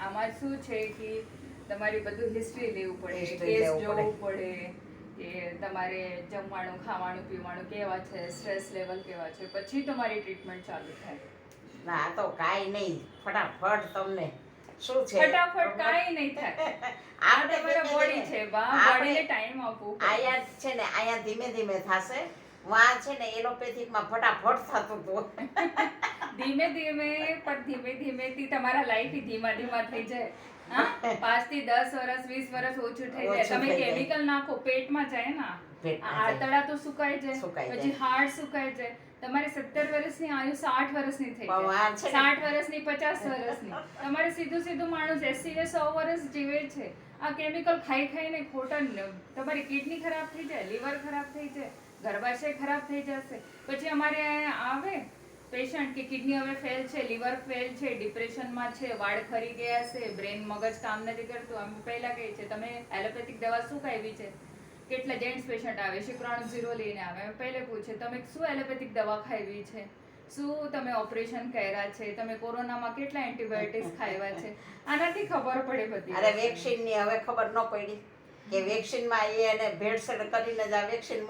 આમાં શું છે કે તમારી બધું હિસ્ટ્રી લેવું પડે, History કેસ લેવું જોવું પડે કે તમારે જમવાનું ખાવાનું પીવાનું કેવા છે, સ્ટ્રેસ લેવલ કેવા છે, પછી તમારી ટ્રીટમેન્ટ ચાલુ થાય. ના આ તો કાંઈ નહીં, ફટાફટ તમને શું છે ફટાફટ કાંઈ નહીં થાય. આ આપણે તમારા ધીમે બોડી ધીમે છે, બા આપણે બોડીને ટાઈમ આપવું પડે. આયા છે ને આયા ધીમે ધીમે થશે. વાં છે ને એલોપેથિકમાં ફટાફટ થતું હતું. ધીમે ધીમે પણ ધીમે ધીમેથી તમારા લાઈફ ધીમા ધીમા થઈ જાય. હા 5 થી 10 વર્ષ 20 વર્ષ ઓછું થઈ જાય. ઓછું તમે થઈ જાય. કેમિકલ નાખો પેટમાં જાય ને, પેટમાં આ જાય. આંતરડા તો સુકાઈ સુકાઈ જાય, જાય. પછી હાર્ટ સુકાઈ જાય. તમારે 17 વર્ષની આયુ 60 વર્ષની થઈ પણ આ છે જાય, ને- 60 વર્ષની 50 વર્ષની. તમારે સીધું સીધું માણસ 80 ને 100 વર્ષ જીવે છે. આ કેમિકલ ખાઈ ખાઈને ખોટા તમારી કિડની ખરાબ થઈ જાય, લીવર ખરાબ થઈ જાય, ગર્ભાશય ખરાબ થઈ જશે. પછી અમારે અહીંયા આવે પેશન્ટ કે કિડની હવે ફેલ છે, લીવર ફેલ છે, ડિપ્રેશનમાં છે, વાળ ખરી ગયા છે, બ્રેન મગજ કામ નથી કરતું. અમે પહેલા કહીએ છીએ તમે એલોપેથિક દવા શું ખાવી છે. કેટલા જેન્ટ્સ પેશન્ટ આવે શુક્રાણુ 0 લઈને આવે, અમે પહેલે પૂછે તમે શું એલોપેથિક દવા ખાવી છે, શું તમે ઓપરેશન કર્યા છે, તમે કોરોનામાં કેટલા એન્ટીબાયોટિક્સ ખાવ્યા છે. આનાથી ખબર પડે બધી. અરે વેક્સિનની હવે ખબર ન પડી કે વેક્સિનમાં એ એને ભેળસેળ કરીને જ આ વેક્સિન